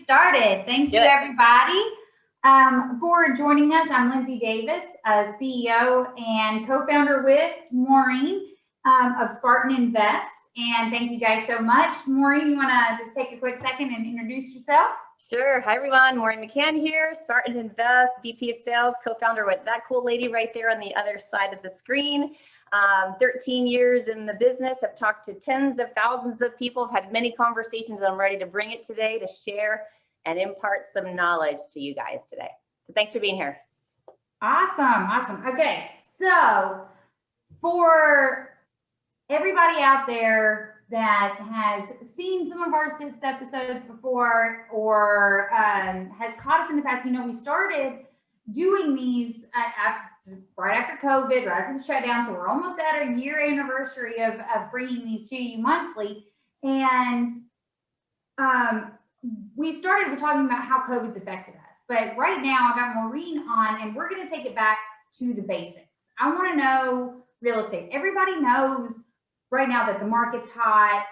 started. Thank you, everybody, for joining us. I'm Lindsay Davis, CEO and co-founder with Maureen of Spartan Invest. And thank you guys so much. Maureen, you want to just take a quick second and introduce yourself? Sure. Hi, everyone. Maureen McCann here, Spartan Invest, VP of Sales, co-founder with that cool lady right there on the other side of the screen. 13 years in the business. I've talked to tens of thousands of people. I've had many conversations, and I'm ready to bring it today to share and impart some knowledge to you guys today. So thanks for being here. Awesome. Okay, so for everybody out there that has seen some of our SIPS episodes before or has caught us in the past, you know, we started doing these right after COVID, right after the shutdown. So we're almost at our year anniversary of bringing these to you monthly. And we started with talking about how COVID's affected us. But right now I got Maureen on, and we're going to take it back to the basics. I want to know real estate. Everybody knows right now that the market's hot.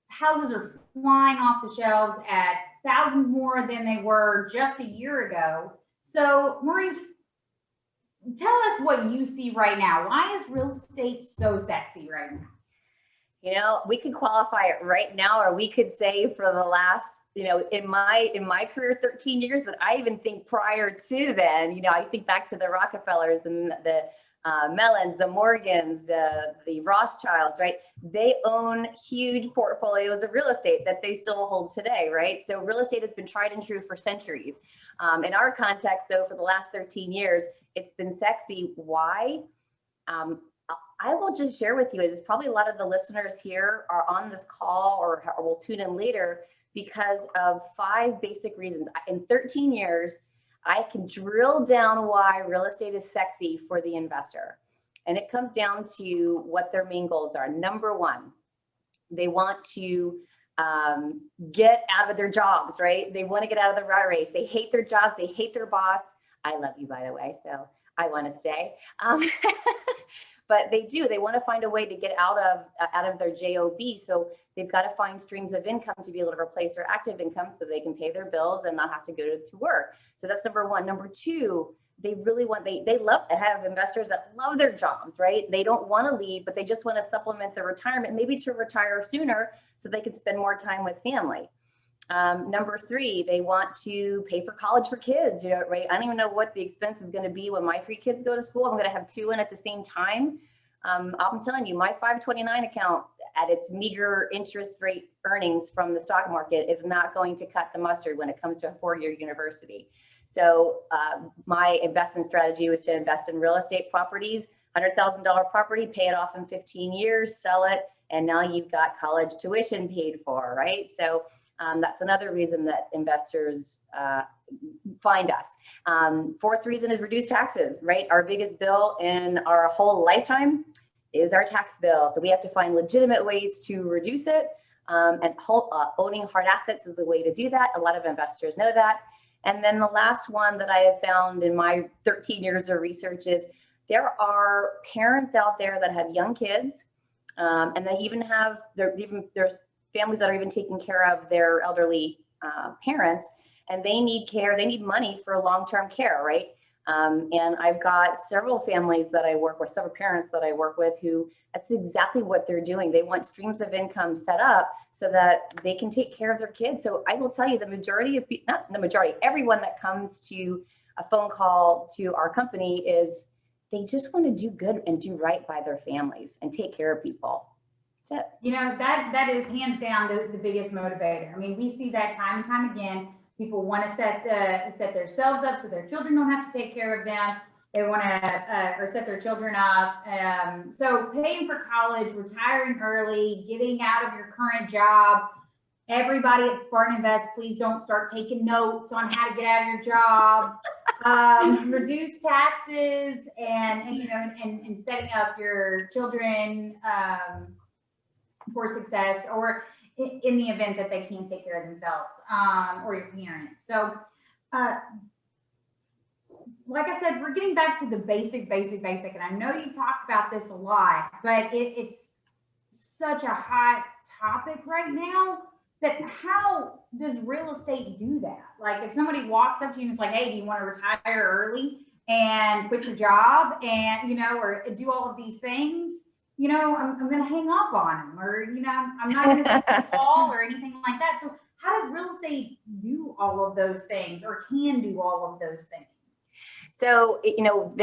Houses are flying off the shelves at thousands more than they were just a year ago. So Maureen, just tell us what you see right now. Why is real estate so sexy right now? You know, we could qualify it right now, or we could say for the last, in my career, 13 years, but I even think prior to then, I think back to the Rockefellers, the Mellons, the Morgans, the Rothschilds, right? They own huge portfolios of real estate that they still hold today, right? So real estate has been tried and true for centuries. In our context, so for the last 13 years, it's been sexy. Why? I will just share with you, there's probably a lot of the listeners here are on this call or will tune in later because of 5 basic reasons. In 13 years, I can drill down why real estate is sexy for the investor. And it comes down to what their main goals are. Number 1, they want to get out of their jobs, right? They want to get out of the rat race. They hate their jobs. They hate their boss. I love you, by the way, so I want to stay. But they do. They want to find a way to get out of their job. So they've got to find streams of income to be able to replace their active income so they can pay their bills and not have to go to work. So that's number 1. Number 2, they really want, they love to have investors that love their jobs, right? They don't want to leave, but they just want to supplement their retirement, maybe to retire sooner so they can spend more time with family. Number 3, they want to pay for college for kids, right? I don't even know what the expense is going to be when my 3 kids go to school. I'm going to have 2 in at the same time. I'm telling you, my 529 account at its meager interest rate earnings from the stock market is not going to cut the mustard when it comes to a 4-year university. So my investment strategy was to invest in real estate properties, $100,000 property, pay it off in 15 years, sell it, and now you've got college tuition paid for, right? So that's another reason that investors find us. 4th reason is reduced taxes, right? Our biggest bill in our whole lifetime is our tax bill. So we have to find legitimate ways to reduce it. And owning hard assets is a way to do that. A lot of investors know that. And then the last one that I have found in my 13 years of research is there are parents out there that have young kids, and they even have, there's families that are even taking care of their elderly parents, and they need care, they need money for long-term care, right? And I've got several families that I work with, several parents that I work with who that's exactly what they're doing. They want streams of income set up so that they can take care of their kids. So I will tell you the majority of, not the majority, everyone that comes to a phone call to our company is they just want to do good and do right by their families and take care of people. That's it. That is hands down the biggest motivator. I mean, we see that time and time again. People want to set themselves up so their children don't have to take care of them. They want to or set their children up. So paying for college, retiring early, getting out of your current job. Everybody at Spartan Invest, please don't start taking notes on how to get out of your job. Reduce taxes and setting up your children for success, or in the event that they can't take care of themselves, or your parents. So like I said, we're getting back to the basic. And I know you've talked about this a lot, but it's such a hot topic right now that how does real estate do that? Like if somebody walks up to you and is like, hey, do you want to retire early and quit your job and, you know, or do all of these things, you know, I'm going to hang up on them, or, you know, I'm not going to take the call or anything like that. So how does real estate do all of those things, or can do all of those things? So, you know,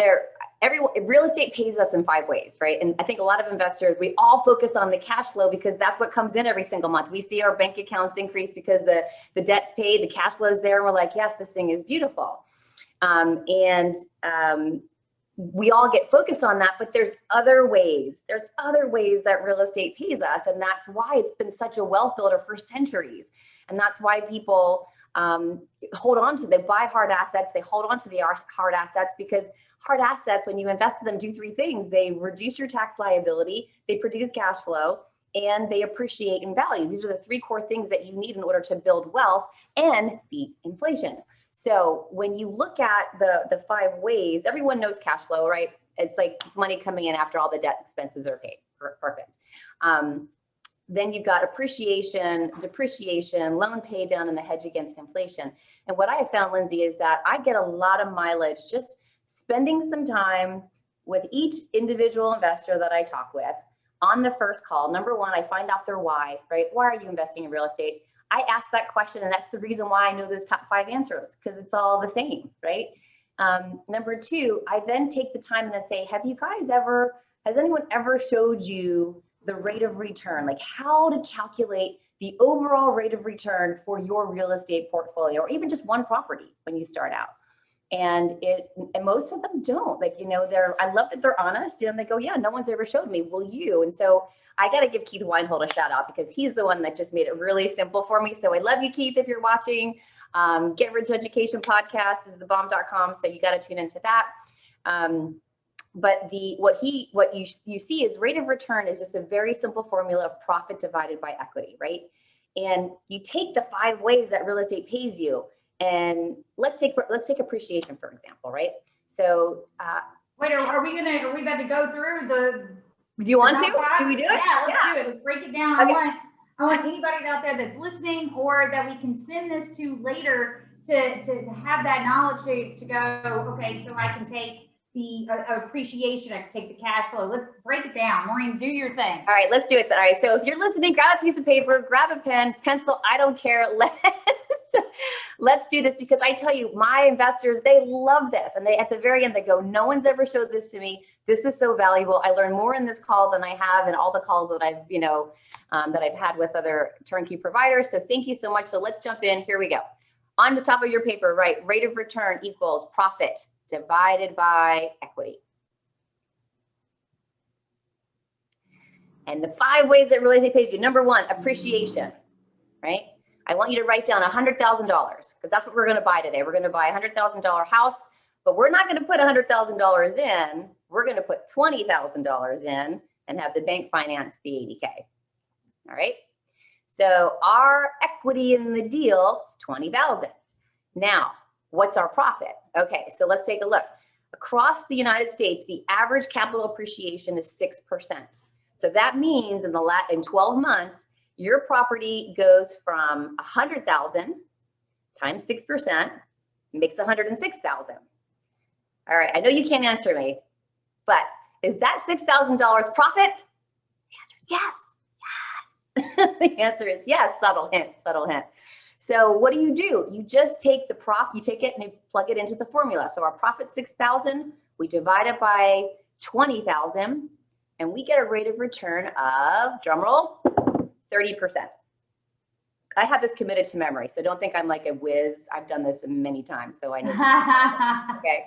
real estate pays us in 5 ways, right? And I think a lot of investors, we all focus on the cash flow because that's what comes in every single month. We see our bank accounts increase because the debt's paid, the cash flow's there, and we're like, yes, this thing is beautiful. We all get focused on that, but there's other ways. There's other ways that real estate pays us, and that's why it's been such a wealth builder for centuries. And that's why people they buy hard assets, they hold on to the hard assets, because hard assets, when you invest in them, do 3 things. They reduce your tax liability, they produce cash flow, and they appreciate in value. These are the 3 core things that you need in order to build wealth and beat inflation. So when you look at the 5 ways, everyone knows cash flow, right? It's like it's money coming in after all the debt expenses are paid. Perfect. Then you've got appreciation, depreciation, loan pay down, and the hedge against inflation. And what I have found, Lindsay, is that I get a lot of mileage just spending some time with each individual investor that I talk with on the first call. Number 1, I find out their why, right? Why are you investing in real estate? I ask that question, and that's the reason why I know those top 5 answers, because it's all the same, right? Number 2, I then take the time and I say, has anyone ever showed you the rate of return, like how to calculate the overall rate of return for your real estate portfolio, or even just one property when you start out? And most of them don't. Like, you know, I love that they're honest, you know, and they go, yeah, no one's ever showed me. Will you? And so I got to give Keith Weinhold a shout out, because he's the one that just made it really simple for me. So I love you, Keith, if you're watching. Get Rich Education Podcast is thebomb.com. So you got to tune into that. But what you see is rate of return is just a very simple formula of profit divided by equity, right? And you take the 5 ways that real estate pays you, and let's take appreciation, for example, right? So wait, are we about to go through the? Do you want to? Should we do it? Yeah, let's do it. Let's break it down. Okay. I want anybody out there that's listening, or that we can send this to later, to have that knowledge to go, okay, so I can take the appreciation, I can take the cash flow. Let's break it down. Maureen, do your thing. All right, let's do it. All right, so if you're listening, grab a piece of paper, grab a pen, pencil, I don't care. Let's do this, because I tell you, my investors, they love this. And at the very end, they go, no one's ever showed this to me. This is so valuable. I learned more in this call than I have in all the calls that I've had with other turnkey providers. So thank you so much. So let's jump in. Here we go. On the top of your paper, right, rate of return equals profit divided by equity. And the 5 ways that real estate pays you. Number 1, appreciation, right? I want you to write down $100,000, because that's what we're going to buy today. We're going to buy a $100,000 house, but we're not going to put $100,000 in. We're going to put $20,000 in and have the bank finance the $80K. All right. So our equity in the deal is $20,000. Now, what's our profit? Okay, so let's take a look. Across the United States, the average capital appreciation is 6%. So that means in 12 months, your property goes from 100,000 times 6% makes 106,000. All right, I know you can't answer me, but is that $6,000 profit? The answer is yes. The answer is yes. Subtle hint, subtle hint. So what do? You just take the profit, you take it and you plug it into the formula. So our profit 6,000, we divide it by 20,000, and we get a rate of return of, drum roll, 30%. I have this committed to memory, so don't think I'm like a whiz. I've done this many times, so I know. Okay.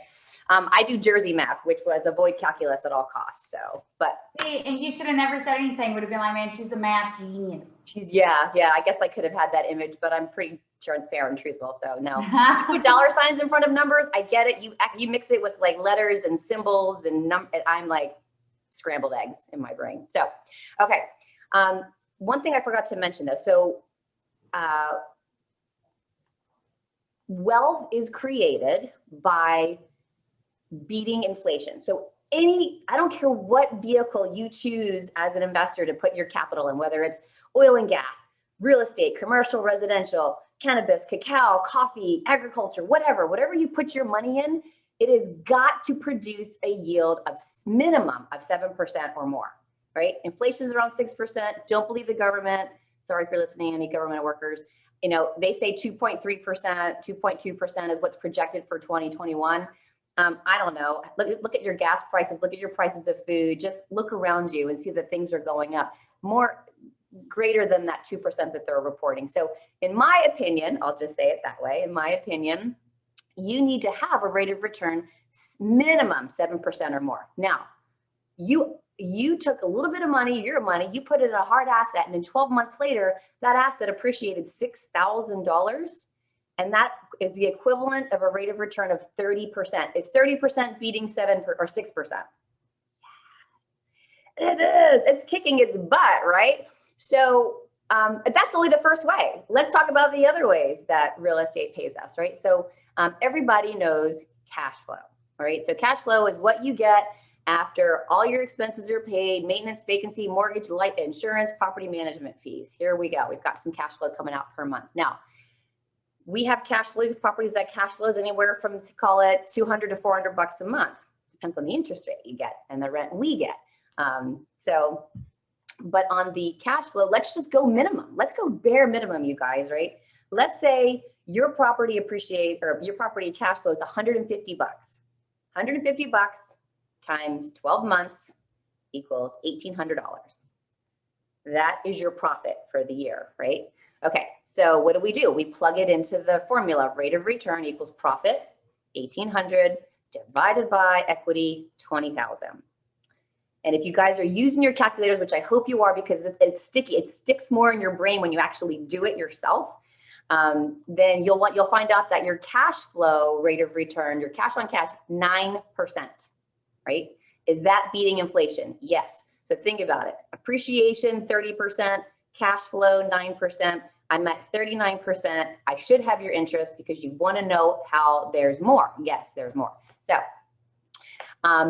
I do Jersey math, which was avoid calculus at all costs. So, but. And you should have never said anything. Would have been like, man, she's a math genius. Yeah. I guess I could have had that image, but I'm pretty transparent and truthful. So no, you put dollar signs in front of numbers. I get it. You mix it with like letters and symbols and I'm like scrambled eggs in my brain. So, okay. One thing I forgot to mention though. So, wealth is created by beating inflation. So I don't care what vehicle you choose as an investor to put your capital in, whether it's oil and gas, real estate, commercial, residential, cannabis, cacao, coffee, agriculture, whatever you put your money in, it has got to produce a yield of minimum of 7% or more, right? Inflation is around 6%. Don't believe the government. Sorry if you're listening, any government workers. You know, they say 2.3%, 2.2% is what's projected for 2021. I don't know. Look at your gas prices. Look at your prices of food. Just look around you and see that things are going up more greater than that 2% that they're reporting. So in my opinion, I'll just say it that way. In my opinion, you need to have a rate of return minimum 7% or more. Now, you took a little bit of money, your money, you put it in a hard asset, and then 12 months later, that asset appreciated $6,000. And that is the equivalent of a rate of return of 30%. Is 30% beating 7 or 6%? Yes, it is. It's kicking its butt, right? So that's only the first way. Let's talk about the other ways that real estate pays us, right? So everybody knows cash flow, right? So cash flow is what you get after all your expenses are paid, maintenance, vacancy, mortgage, life insurance, property management fees. Here we go. We've got some cash flow coming out per month. Now, we have cash flow properties that cash flows anywhere from, call it $200 to $400 a month. Depends on the interest rate you get and the rent we get. But on the cash flow, let's just go minimum. Let's go bare minimum, you guys, right? Let's say your property your property cash flow is $150. $150 times 12 months equals $1,800. That is your profit for the year, right? Okay, so what do? We plug it into the formula. Rate of return equals profit, 1,800 divided by equity, 20,000. And if you guys are using your calculators, which I hope you are, because it's sticky, it sticks more in your brain when you actually do it yourself, then you'll find out that your cash flow rate of return, your cash on cash, 9%, right? Is that beating inflation? Yes. So think about it. Appreciation, 30%, cash flow, 9%. I'm at 39%. I should have your interest because you want to know how there's more. Yes, there's more. So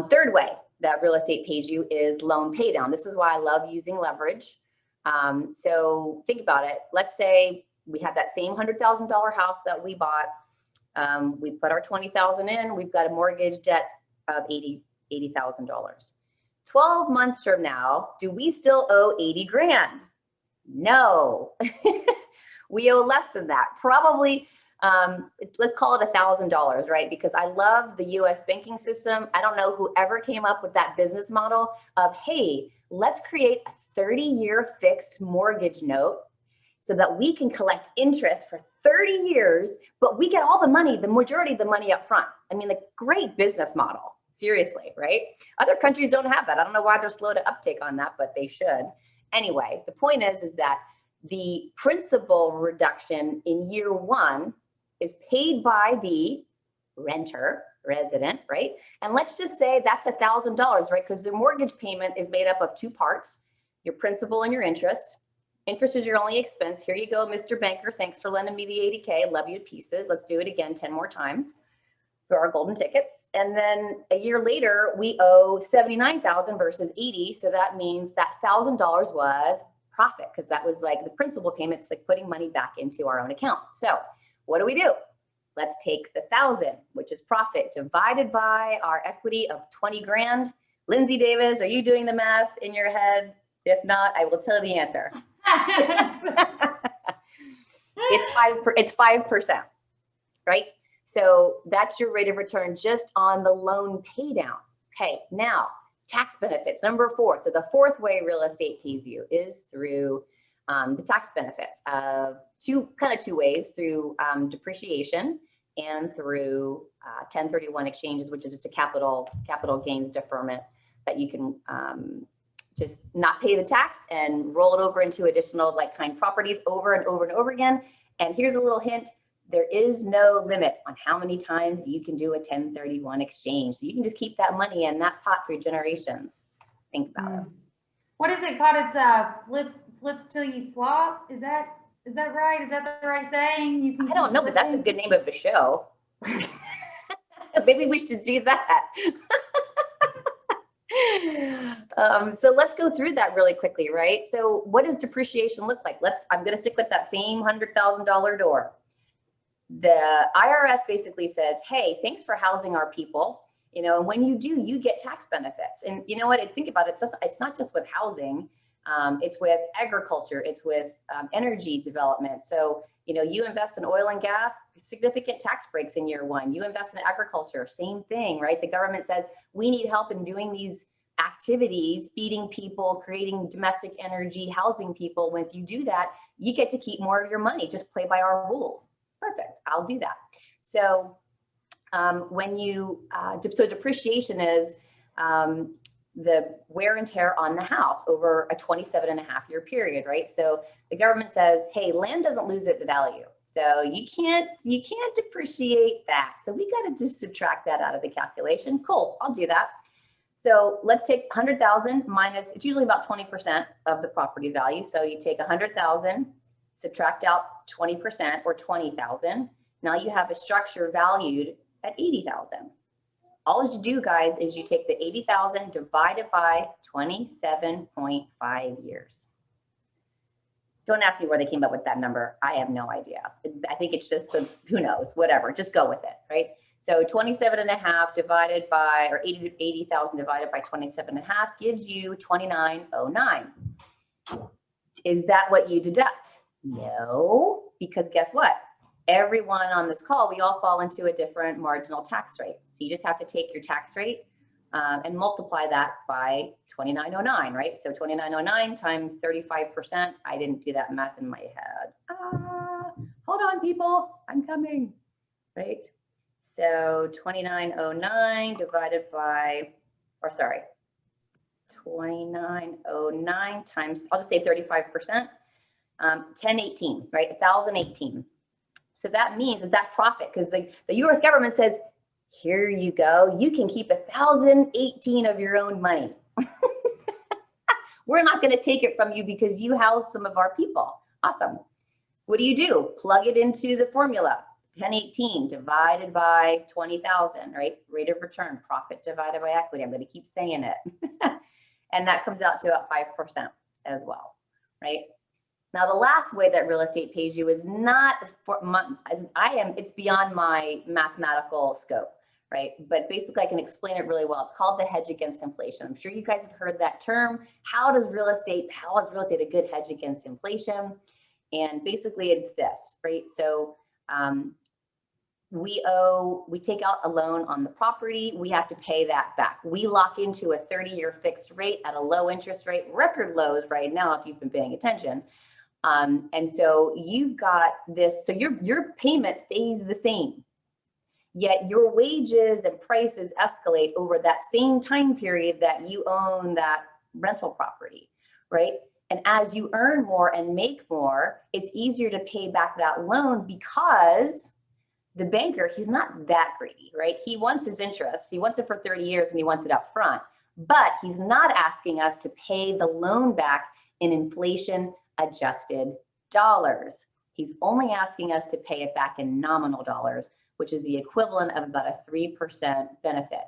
third way that real estate pays you is loan pay down. This is why I love using leverage. So think about it. Let's say we have that same $100,000 house that we bought. We put our $20,000 in. We've got a mortgage debt of $80,000. 12 months from now, do we still owe 80 grand? No, we owe less than that. Probably, let's call it $1,000, right? Because I love the US banking system. I don't know whoever came up with that business model of, hey, let's create a 30-year fixed mortgage note so that we can collect interest for 30 years, but we get all the money, the majority of the money up front. I mean, a great business model, seriously, right? Other countries don't have that. I don't know why they're slow to uptake on that, but they should. Anyway, the point is that the principal reduction in year one is paid by the renter, resident, right? And let's just say that's $1,000, right? Because the mortgage payment is made up of two parts, your principal and your interest. Interest is your only expense. Here you go, Mr. Banker. Thanks for lending me the 80K. Love you to pieces. Let's do it again 10 more times for our golden tickets. And then a year later, we owe 79,000 versus 80. So that means that $1,000 was profit because that was like the principal payment. It's like putting money back into our own account. So what do? Let's take the 1,000, which is profit, divided by our equity of 20 grand. Lindsay Davis, are you doing the math in your head? If not, I will tell you the answer. It's 5%, right? So that's your rate of return just on the loan pay down. Okay, now tax benefits, number 4. So the fourth way real estate pays you is through the tax benefits of two ways, through depreciation and through 1031 exchanges, which is just a capital gains deferment that you can just not pay the tax and roll it over into additional like-kind properties over and over and over again. And here's a little hint. There is no limit on how many times you can do a 1031 exchange. So you can just keep that money in that pot for generations. Think about it. What is it called? It's flip till you flop. Is that right? Is that the right saying? You can. I don't know, but that's a good name of a show. Maybe we should do that. So let's go through that really quickly, right? So what does depreciation look like? I'm going to stick with that same $100,000 door. The IRS basically says, hey, thanks for housing our people. You know, and when you do, you get tax benefits. And you know what? Think about it. It's not just with housing. It's with agriculture. It's with energy development. So, you know, you invest in oil and gas, significant tax breaks in year one. You invest in agriculture, same thing, right? The government says we need help in doing these activities, feeding people, creating domestic energy, housing people. When if you do that, you get to keep more of your money. Just play by our rules. Perfect. I'll do that. So when you, so depreciation is the wear and tear on the house over a 27.5-year period, right? So the government says, hey, land doesn't lose its value. So you can't depreciate that. So we got to just subtract that out of the calculation. Cool, I'll do that. So let's take 100,000 minus, it's usually about 20% of the property value. So you take 100,000, subtract out 20% or 20,000. Now you have a structure valued at 80,000. All you do, guys, is you take the 80,000 divided by 27.5 years. Don't ask me where they came up with that number. I have no idea. I think it's just who knows, whatever, just go with it, right? So 27.5 divided by, or 80,000 divided by 27.5 gives you 2909. Is that what you deduct? No, because guess what? Everyone on this call, we all fall into a different marginal tax rate. So you just have to take your tax rate and multiply that by 2909, right? So 2909 times 35%. I didn't do that math in my head. Hold on, people, I'm coming, right? So 2909 divided by, 2909 times, I'll just say 35%, 1018, right? 1018. So that means is that profit, because the US government says, here you go, you can keep 1,018 of your own money. We're not going to take it from you because you house some of our people. Awesome. What do? Plug it into the formula. 1018 divided by 20,000, right? Rate of return, profit divided by equity. I'm going to keep saying it. And that comes out to about 5% as well, right? Now, the last way that real estate pays you is not for it's beyond my mathematical scope, right? But basically I can explain it really well. It's called the hedge against inflation. I'm sure you guys have heard that term. How is real estate a good hedge against inflation? And basically it's this, right? So we take out a loan on the property, we have to pay that back. We lock into a 30-year fixed rate at a low interest rate, record lows right now if you've been paying attention. And so you've got this, so your payment stays the same, yet your wages and prices escalate over that same time period that you own that rental property, right? And as you earn more and make more, it's easier to pay back that loan because the banker, he's not that greedy, right? He wants his interest. He wants it for 30 years and he wants it up front, but he's not asking us to pay the loan back in inflation adjusted dollars. He's only asking us to pay it back in nominal dollars, which is the equivalent of about a 3% benefit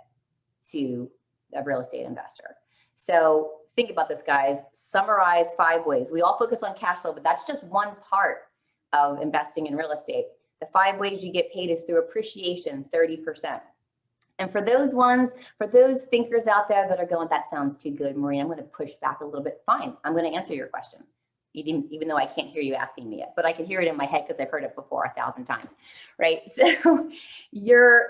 to a real estate investor. So think about this, guys. Summarize 5 ways. We all focus on cash flow, but that's just one part of investing in real estate. The 5 ways you get paid is through appreciation, 30%. And for those thinkers out there that are going, that sounds too good, Maureen, I'm going to push back a little bit. Fine, I'm going to answer your question, even though I can't hear you asking me it, but I can hear it in my head because I've heard it before 1,000 times, right? So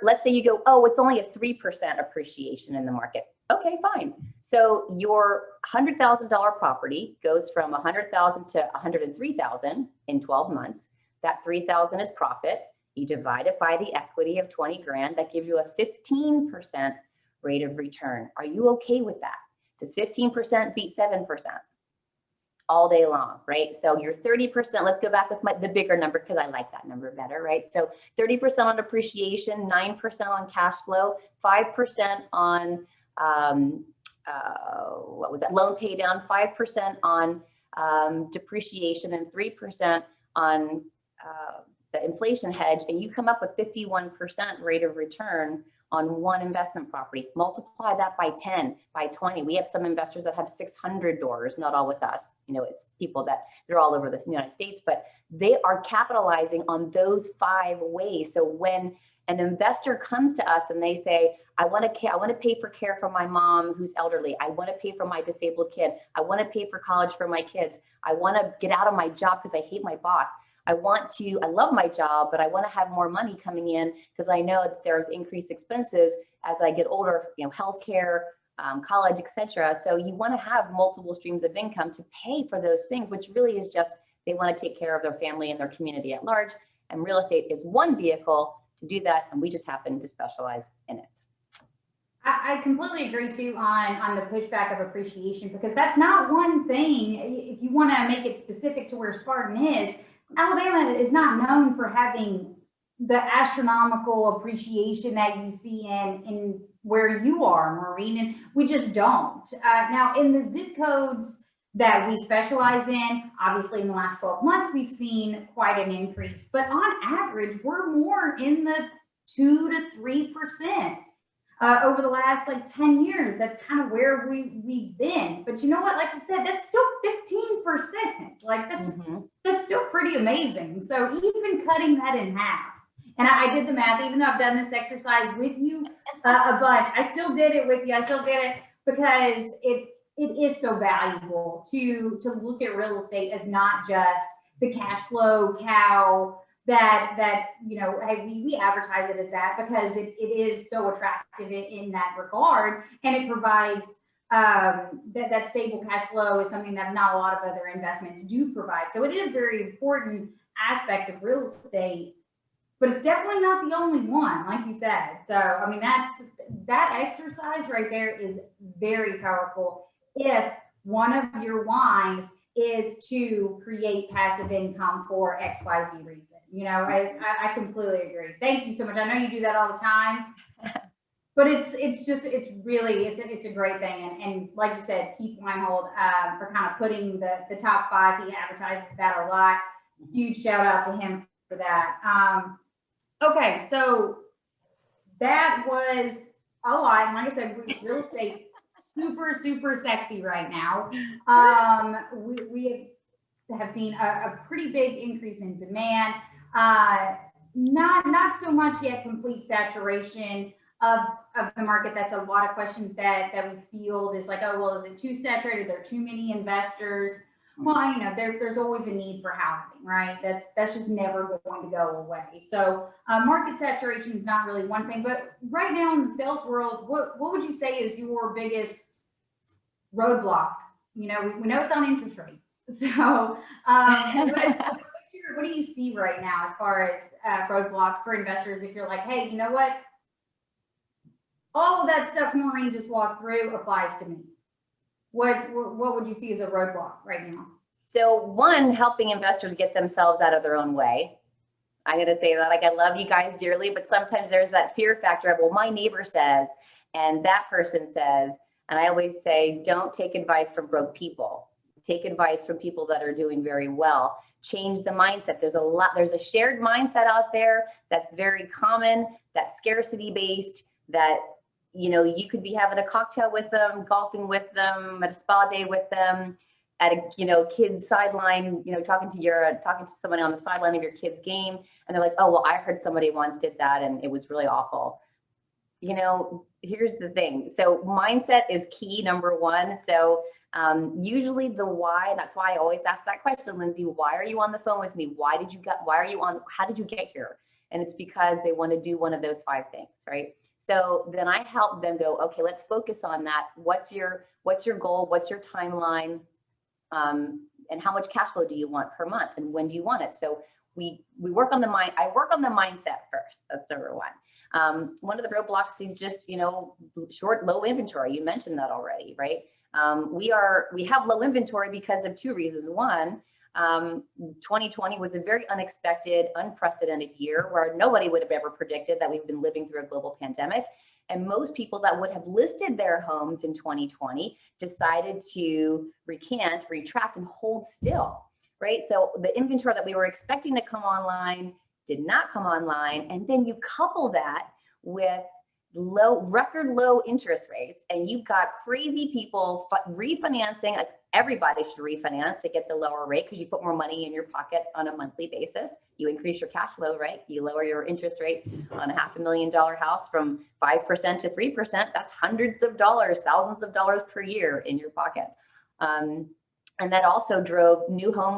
let's say you go, oh, it's only a 3% appreciation in the market. Okay, fine. So your $100,000 property goes from 100,000 to 103,000 in 12 months. That 3,000 is profit. You divide it by the equity of 20 grand. That gives you a 15% rate of return. Are you okay with that? Does 15% beat 7%? All day long, right? So your 30%, let's go back with the bigger number because I like that number better, right? So 30% on depreciation, 9% on cash flow, 5% on, what was that? Loan pay down, 5% on depreciation, and 3% on the inflation hedge, and you come up with 51% rate of return on one investment property. Multiply that by 10, by 20. We have some investors that have 600 doors, not all with us. You know, it's people that they're all over the United States, but they are capitalizing on those 5 ways. So when an investor comes to us and they say, I want to pay for care for my mom who's elderly. I want to pay for my disabled kid. I want to pay for college for my kids. I want to get out of my job because I hate my boss. I love my job, but I want to have more money coming in because I know that there's increased expenses as I get older, you know, healthcare, college, etc. So you want to have multiple streams of income to pay for those things, which really is just, they want to take care of their family and their community at large. And real estate is one vehicle to do that. And we just happen to specialize in it. I completely agree too on the pushback of appreciation, because that's not one thing. If you want to make it specific to where Spartan is, Alabama is not known for having the astronomical appreciation that you see in where you are, Maureen, and we just don't. Now, in the zip codes that we specialize in, obviously in the last 12 months, we've seen quite an increase, but on average, we're more in the 2 to 3%. Over the last like 10 years, that's kind of where we've been. But you know what, like you said, that's still 15%. Like that's still pretty amazing. So even cutting that in half, and I did the math, even though I've done this exercise with you a bunch, I still did it with you. I still did it because it is so valuable to look at real estate as not just the cash flow cow that you know, hey, we advertise it as that because it is so attractive in that regard, and it provides that stable cash flow is something that not a lot of other investments do provide. So it is a very important aspect of real estate, but it's definitely not the only one, like you said. So I mean, that exercise right there is very powerful if one of your whys is to create passive income for XYZ reason. You know, I completely agree. Thank you so much. I know you do that all the time, but it's a great thing. And like you said, Keith Weinhold, for kind of putting the top 5, he advertises that a lot. Huge shout out to him for that. Okay, so that was a lot. And like I said, real estate, super sexy right now. We have seen a pretty big increase in demand. Not so much yet complete saturation of the market. That's a lot of questions that we field is like, oh, well, is it too saturated? There are too many investors. Well, you know, there's always a need for housing, right? That's just never going to go away. So market saturation is not really one thing, but right now in the sales world, what would you say is your biggest roadblock? You know, we know it's on interest rates. So what do you see right now as far as roadblocks for investors? If you're like, hey, you know what? All of that stuff Maureen just walked through applies to me. What would you see as a roadblock right now? So one, helping investors get themselves out of their own way. I'm going to say that, like, I love you guys dearly, but sometimes there's that fear factor of, well, my neighbor says, and that person says, and I always say, don't take advice from broke people. Take advice from people that are doing very well. Change the mindset. There's a shared mindset out there that's very common, that's scarcity based, that, you know, you could be having a cocktail with them, golfing with them, at a spa day with them, at a, you know, kid's sideline, you know, talking to somebody on the sideline of your kid's game. And they're like, oh, well, I heard somebody once did that and it was really awful. You know, here's the thing. So mindset is key, number one. So usually the why, that's why I always ask that question, Lindsay, why are you on the phone with me? How did you get here? And it's because they want to do one of those 5 things, right? So then I help them go, okay, let's focus on that. What's your goal? What's your timeline? And how much cash flow do you want per month? And when do you want it? So we work on the mind. I work on the mindset first. That's number one. One of the roadblocks is just, you know, low inventory. You mentioned that already, right? We have low inventory because of 2 reasons. One, 2020 was a very unexpected, unprecedented year where nobody would have ever predicted that we've been living through a global pandemic. And most people that would have listed their homes in 2020 decided to recant, retract, and hold still, right? So the inventory that we were expecting to come online did not come online. And then you couple that with record low interest rates, and you've got crazy people refinancing. Like, everybody should refinance to get the lower rate, because you put more money in your pocket on a monthly basis. You increase your cash flow, right? You lower your interest rate on a $500,000 house from 5% to 3%. That's hundreds of dollars, thousands of dollars per year in your pocket. And that also drove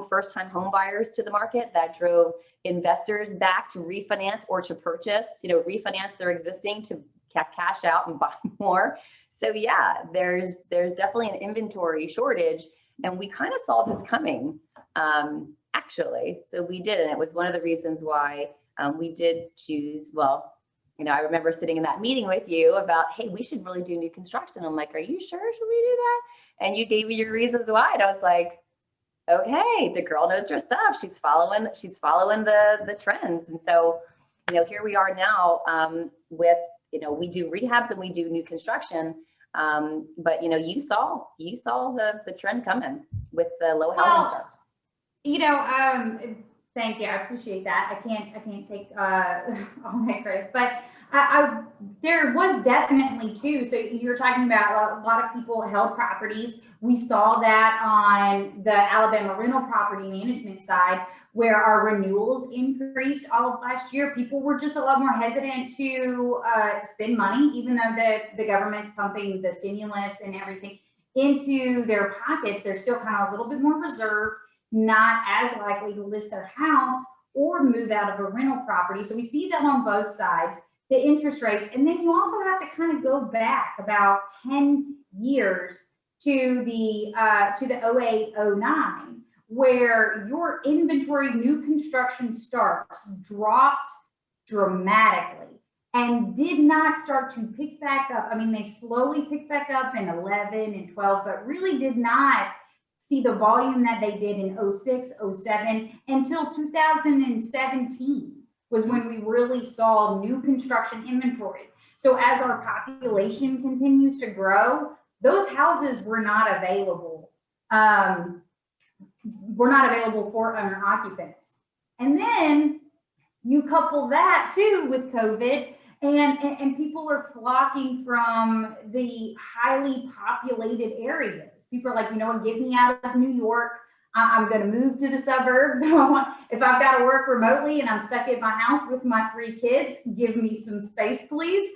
first-time home buyers to the market. That drove investors back to refinance or to purchase, refinance their existing to cash out and buy more. So yeah, there's definitely an inventory shortage, and we kind of saw this coming, actually. So we did, and it was one of the reasons why we did choose. Well, I remember sitting in that meeting with you about, hey, we should really do new construction. I'm like, are you sure? Should we do that? And you gave me your reasons why. And I was like, okay, the girl knows her stuff. She's following the trends. And so, here we are now, with, we do rehabs and we do new construction. But you saw the trend coming with the low housing starts. Thank you. I appreciate that. I can't take all my credit, but there was definitely too. So you're talking about a lot of people held properties. We saw that on the Alabama rental property management side, where our renewals increased all of last year. People were just a lot more hesitant to spend money, even though the government's pumping the stimulus and everything into their pockets. They're still kind of a little bit more reserved, not as likely to list their house or move out of a rental property. So we see that on both sides, the interest rates. And then you also have to kind of go back about 10 years to the 08, 09, where your inventory new construction starts dropped dramatically and did not start to pick back up. I mean, they slowly picked back up in 11 and 12, but really did not see the volume that they did in 06, 07 until 2017 was when we really saw new construction inventory. So as our population continues to grow, those houses were not available. For owner occupants. And then you couple that too with COVID, and people are flocking from the highly populated areas. People are like, get me out of New York. I'm going to move to the suburbs. If I've got to work remotely and I'm stuck at my house with my 3 kids, give me some space, please.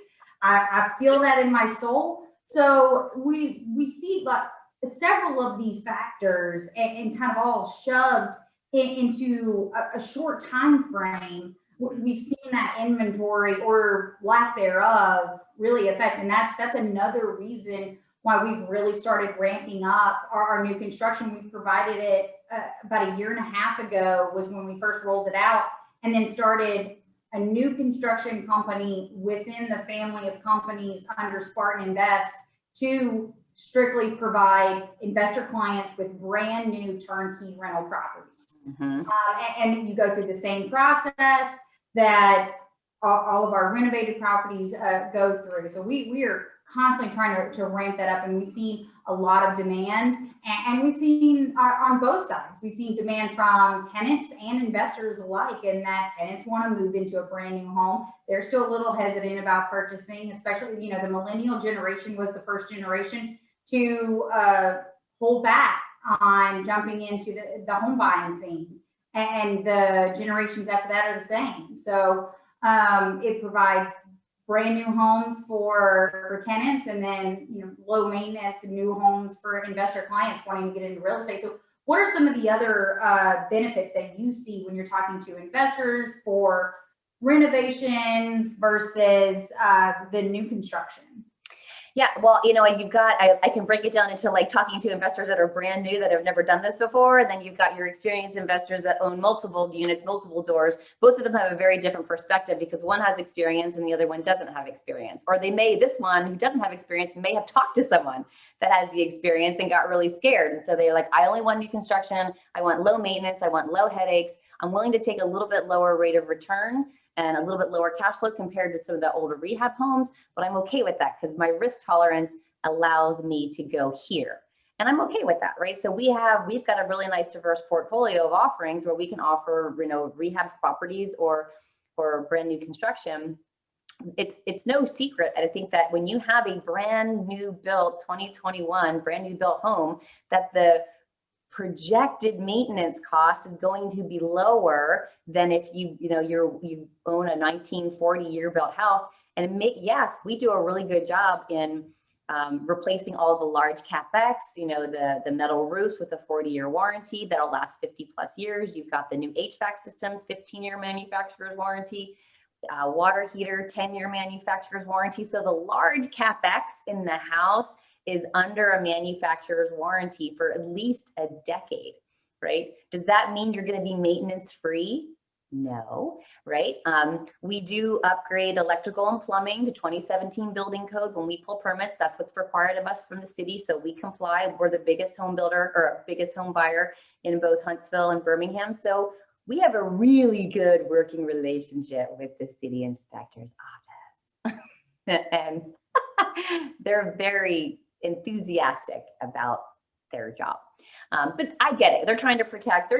I feel that in my soul. So we see like several of these factors and kind of all shoved into a short time frame. We've seen that inventory or lack thereof really affect, and that's another reason why we've really started ramping up our new construction. We provided it about a year and a half ago was when we first rolled it out, and then started a new construction company within the family of companies under Spartan Invest to strictly provide investor clients with brand new turnkey rental properties. Mm-hmm. And you go through the same process that all of our renovated properties go through. So we are constantly trying to ramp that up, and we've seen a lot of demand, and we've seen on both sides, we've seen demand from tenants and investors alike, and that tenants want to move into a brand new home. They're still a little hesitant about purchasing, especially, the millennial generation was the first generation to hold back on jumping into the home buying scene. And the generations after that are the same. So it provides brand new homes for tenants, and then low maintenance and new homes for investor clients wanting to get into real estate. So what are some of the other benefits that you see when you're talking to investors for renovations versus the new construction? Yeah, well, you've got, I can break it down into like talking to investors that are brand new, that have never done this before. And then you've got your experienced investors that own multiple units, multiple doors. Both of them have a very different perspective, because one has experience and the other one doesn't have experience. Or this one who doesn't have experience may have talked to someone that has the experience and got really scared. And so they're like, I only want new construction. I want low maintenance. I want low headaches. I'm willing to take a little bit lower rate of return and a little bit lower cash flow compared to some of the older rehab homes, but I'm okay with that because my risk tolerance allows me to go here. And I'm okay with that, right? So we've got a really nice diverse portfolio of offerings where we can offer, rehab properties or brand new construction. it's no secret. I think that when you have a brand new built 2021 brand new built home, that the projected maintenance cost is going to be lower than if you own a 1940 year built house. And yes, we do a really good job in replacing all the large CapEx, the metal roofs with a 40-year warranty that'll last 50 plus years. You've got the new HVAC systems, 15-year manufacturer's warranty, water heater, 10-year manufacturer's warranty. So the large CapEx in the house is under a manufacturer's warranty for at least a decade, right? Does that mean you're going to be maintenance free? No, right? We do upgrade electrical and plumbing to 2017 building code when we pull permits. That's what's required of us from the city. So we comply. We're the biggest home builder or biggest home buyer in both Huntsville and Birmingham. So we have a really good working relationship with the city inspector's office. And they're very enthusiastic about their job. But I get it. They're trying to protect,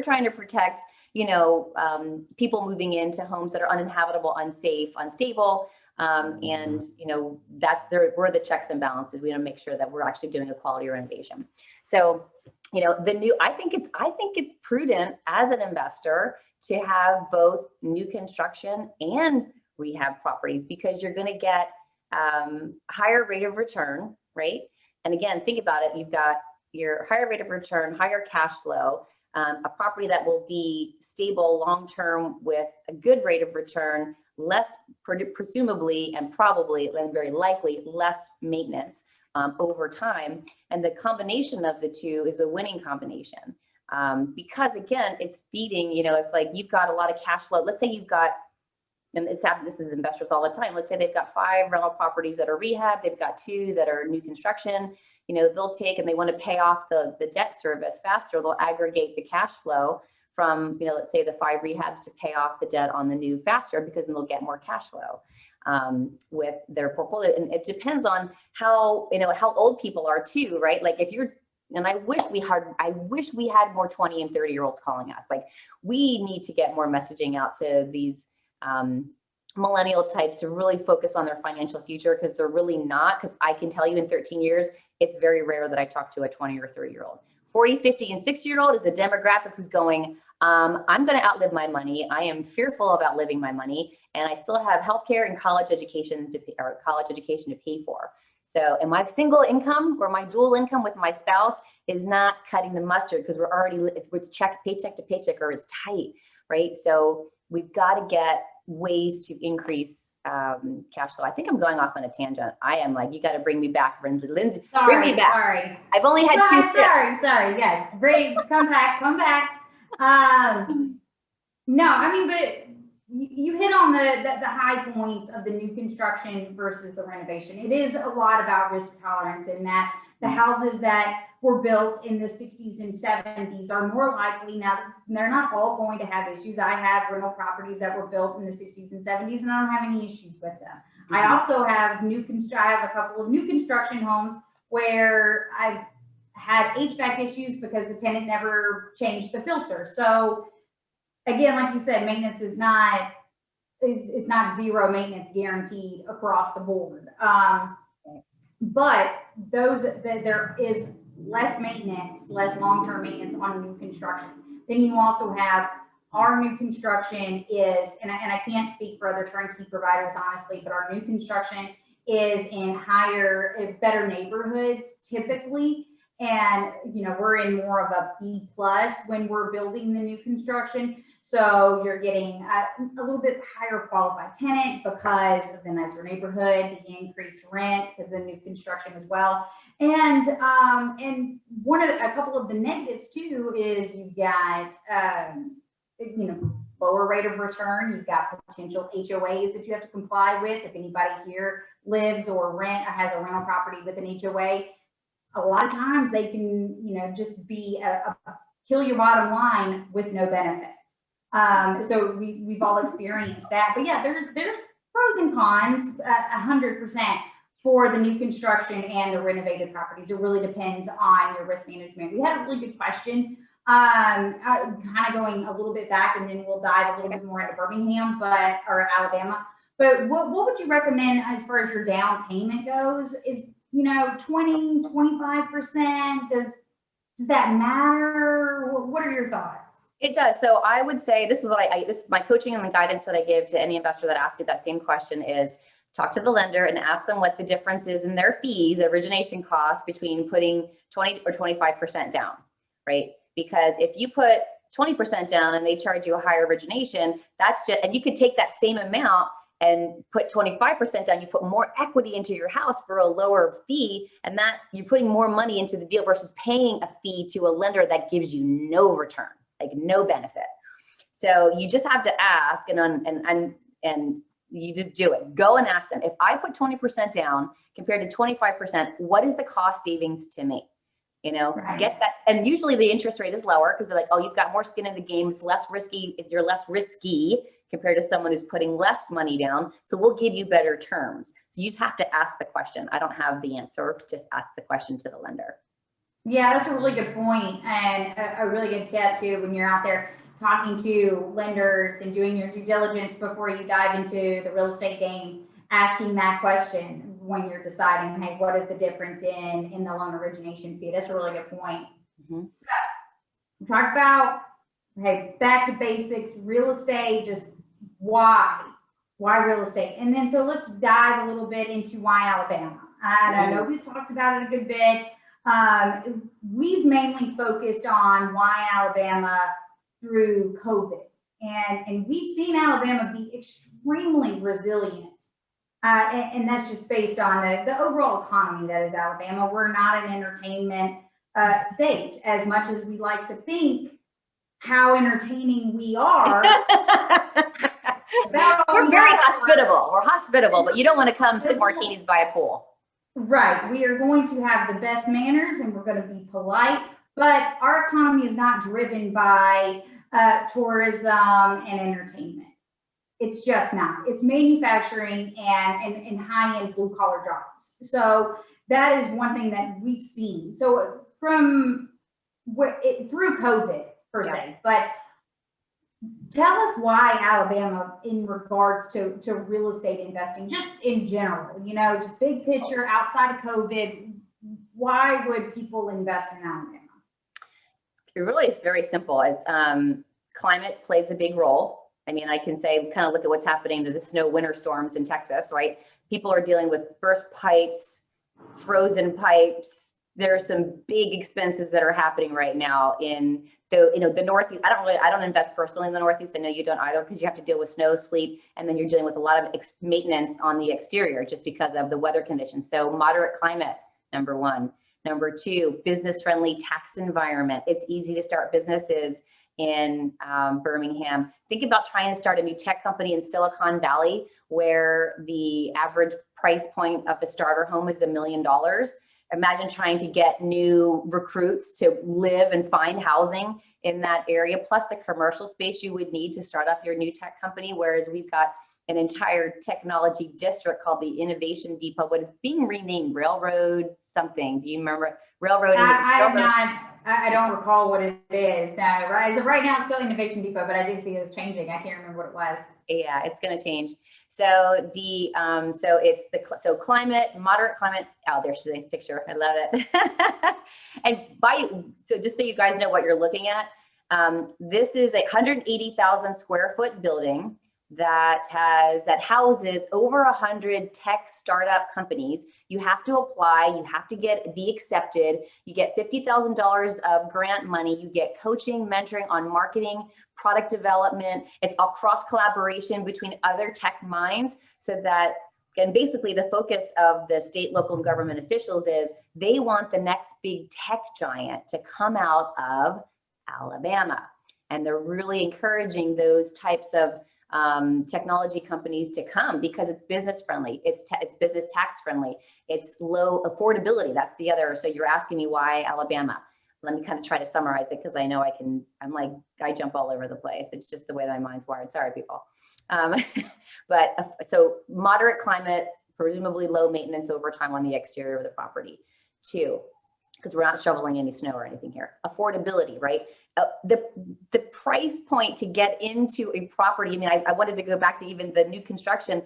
people moving into homes that are uninhabitable, unsafe, unstable. And we're the checks and balances. We want to make sure that we're actually doing a quality renovation. So, I think it's prudent as an investor to have both new construction and rehab properties, because you're going to get higher rate of return, right? And again, think about it. You've got your higher rate of return, higher cash flow, a property that will be stable long-term with a good rate of return, less, presumably and probably and very likely less maintenance over time. And the combination of the two is a winning combination. Because again, it's feeding, if like you've got a lot of cash flow, let's say you've got, and this is investors all the time. Let's say they've got 5 rental properties that are rehab. They've got 2 that are new construction. They'll take and they want to pay off the debt service faster. They'll aggregate the cash flow from, let's say the 5 rehabs to pay off the debt on the new faster, because then they'll get more cash flow with their portfolio. And it depends on how old people are too, right? Like if you're, and I wish we had more 20 and 30-year-olds calling us. Like we need to get more messaging out to these millennial types to really focus on their financial future, because they're really not. Because I can tell you in 13 years, it's very rare that I talk to a 20 or 30-year-old. 40, 50, and 60-year-old is the demographic who's going, I'm going to outlive my money. I am fearful of outliving my money, and I still have healthcare and college education to pay for. So, and my single income or my dual income with my spouse is not cutting the mustard, because we're already, it's paycheck to paycheck, or it's tight, right? So we've got to get ways to increase cash flow. I think I'm going off on a tangent. I am like, you got to bring me back, Lindsay. Bring me back. Sorry. I've only had 2 sips. Sorry. Yes. Come back. No, I mean, but you hit on the high points of the new construction versus the renovation. It is a lot about risk tolerance, in that the houses that were built in the 60s and 70s are more likely, now they're not all going to have issues. I have rental properties that were built in the 60s and 70s, and I don't have any issues with them. Mm-hmm. I also have I have a couple of new construction homes where I've had HVAC issues because the tenant never changed the filter. So again, like you said, maintenance is not zero maintenance guaranteed across the board. But there is less maintenance, less long-term maintenance on new construction. Then you also have our new construction is, and I can't speak for other turnkey providers, honestly, but our new construction is in better neighborhoods typically. And, we're in more of a B+ when we're building the new construction. So you're getting a little bit higher qualified tenant because of the nicer neighborhood, the increased rent because of the new construction as well. And a couple of the negatives too is you've got, lower rate of return. You've got potential HOAs that you have to comply with. If anybody here lives or has a rental property with an HOA, a lot of times they can, just be kill your bottom line with no benefit. So we've all experienced that. But yeah, there's pros and cons, 100% for the new construction and the renovated properties. It really depends on your risk management. We had a really good question, kind of going a little bit back, and then we'll dive a little bit more into Birmingham, or Alabama. But what would you recommend as far as your down payment goes? Is, 20, 25%? Does that matter? What are your thoughts? It does. So I would say this is what this is my coaching and the guidance that I give to any investor that asks me that same question is talk to the lender and ask them what the difference is in their fees, origination costs between putting 20 or 25% down, right? Because if you put 20% down and they charge you a higher origination, that's just, and you could take that same amount and put 25% down, you put more equity into your house for a lower fee, and that you're putting more money into the deal versus paying a fee to a lender that gives you no return, like no benefit. So you just have to ask and you just do it. Go and ask them, if I put 20% down compared to 25%, what is the cost savings to me? Right. Get that. And usually the interest rate is lower because they're like, oh, you've got more skin in the game. It's less risky. You're less risky compared to someone who's putting less money down. So we'll give you better terms. So you just have to ask the question. I don't have the answer. Just ask the question to the lender. Yeah, that's a really good point, and a really good tip too when you're out there talking to lenders and doing your due diligence before you dive into the real estate game, asking that question when you're deciding, hey, what is the difference in the loan origination fee? That's a really good point. Mm-hmm. So we talked about, hey, back to basics, real estate, just why real estate? And then so let's dive a little bit into why Alabama. And I know we've talked about it a good bit. We've mainly focused on why Alabama through COVID. And we've seen Alabama be extremely resilient. And that's just based on the overall economy that is Alabama. We're not an entertainment state, as much as we like to think how entertaining we are. We're very hospitable. We're hospitable, but you don't want to come sip martinis by a pool. Right. We are going to have the best manners and we're going to be polite, but our economy is not driven by tourism and entertainment. It's just not. It's manufacturing and high-end blue-collar jobs. So that is one thing that we've seen. So through COVID per se, but tell us why Alabama in regards to real estate investing, just in general, just big picture outside of COVID, why would people invest in Alabama? It really is very simple. As climate plays a big role. I mean, I can say, kind of look at what's happening to the snow winter storms in Texas, right? People are dealing with burst pipes, frozen pipes. There are some big expenses that are happening right now in the Northeast. I don't invest personally in the Northeast. I know you don't either, because you have to deal with snow, sleet, and then you're dealing with a lot of maintenance on the exterior just because of the weather conditions. So moderate climate, number one. Number two, business-friendly tax environment. It's easy to start businesses in Birmingham. Think about trying to start a new tech company in Silicon Valley, where the average price point of a starter home is $1 million. Imagine trying to get new recruits to live and find housing in that area, plus the commercial space you would need to start up your new tech company. Whereas we've got an entire technology district called the Innovation Depot, what is being renamed Railroad something. Do you remember Railroad? I don't recall what it is now. Right, as of right now, it's still Innovation Depot, but I did see it was changing. I can't remember what it was. Yeah, it's going to change. So the so climate, moderate climate. Oh, there's today's picture. I love it. And so just so you guys know what you're looking at, this is a 180,000 square foot building that houses over 100 tech startup companies. You have to apply, you have to be accepted. You get $50,000 of grant money. You get coaching, mentoring on marketing, product development. It's all cross collaboration between other tech minds, so that, and basically the focus of the state, local, and government officials is they want the next big tech giant to come out of Alabama. And they're really encouraging those types of technology companies to come because it's business friendly, it's business tax friendly, it's low affordability. That's the other. So you're asking me why Alabama. Let me kind of try to summarize it, because I know I jump all over the place. It's just the way that my mind's wired. Sorry, people. So moderate climate, presumably low maintenance over time on the exterior of the property. Two, because we're not shoveling any snow or anything here. Affordability, right? The price point to get into a property. I mean, I wanted to go back to even the new construction.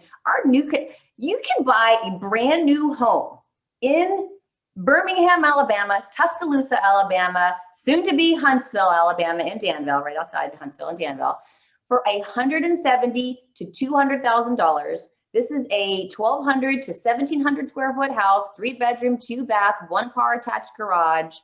You can buy a brand new home in Birmingham, Alabama, Tuscaloosa, Alabama, soon to be Huntsville, Alabama, and Danville, right outside Huntsville and Danville, for $170,000 to $200,000. This is a 1,200 to 1,700 square foot house, 3 bedroom, 2 bath, 1 car attached garage.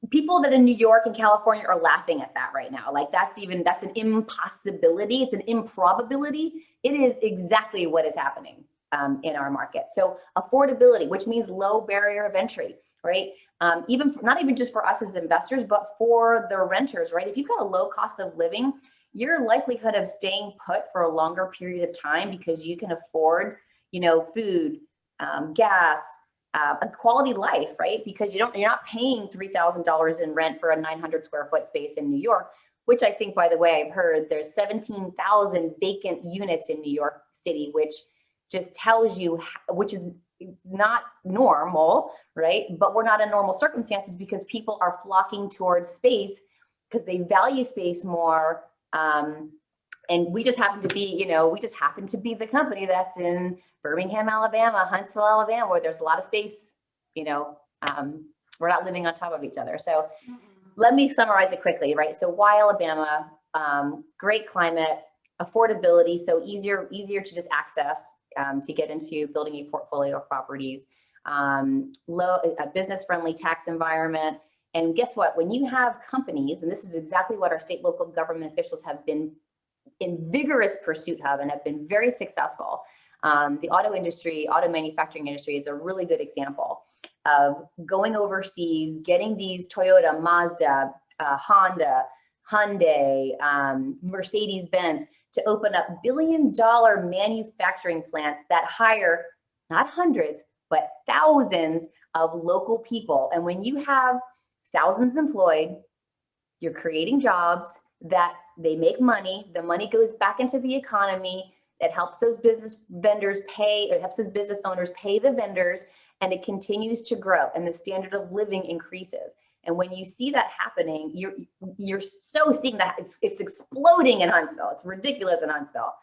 People that in New York and California are laughing at that right now. Like that's an impossibility. It's an improbability. It is exactly what is happening in our market. So affordability, which means low barrier of entry, right? Not even just for us as investors, but for the renters, right? If you've got a low cost of living, your likelihood of staying put for a longer period of time because you can afford, food, gas, a quality life, right? Because you're not paying $3,000 in rent for a 900 square foot space in New York, which I think, by the way, I've heard there's 17,000 vacant units in New York City, which just tells you, which is not normal, right? But we're not in normal circumstances because people are flocking towards space because they value space more. And we just happen to be, the company that's in Birmingham, Alabama, Huntsville, Alabama, where there's a lot of space, we're not living on top of each other. So let me summarize it quickly, right? So why Alabama? Great climate, affordability, so easier to just access to get into building a portfolio of properties, business-friendly tax environment. And guess what? When you have companies, and this is exactly what our state local government officials have been in vigorous pursuit of and have been very successful. The auto manufacturing industry is a really good example of going overseas, getting these Toyota, Mazda, Honda, Hyundai, Mercedes-Benz to open up billion-dollar manufacturing plants that hire not hundreds, but thousands of local people. And when you have thousands employed, you're creating jobs that they make money. The money goes back into the economy. It helps those business vendors pay, or it helps those business owners pay the vendors, and it continues to grow and the standard of living increases. And when you see that happening, you're so seeing that it's exploding in Huntsville. It's ridiculous in Huntsville.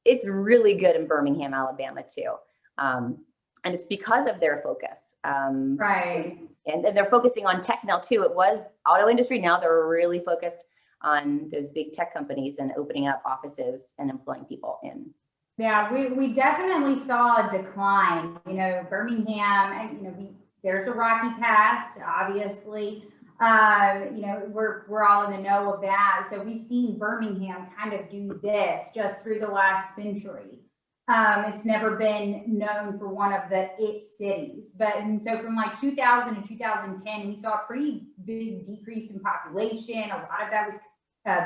It's really good in Birmingham, Alabama too. And it's because of their focus. Right. And they're focusing on tech now too. It was auto industry. Now they're really focused on those big tech companies and opening up offices and employing people in. Yeah, we definitely saw a decline. Birmingham, there's a rocky past, obviously. We're all in the know of that. So we've seen Birmingham kind of do this just through the last century. It's never been known for one of the it cities, and so from like 2000 to 2010, we saw a pretty big decrease in population. A lot of that was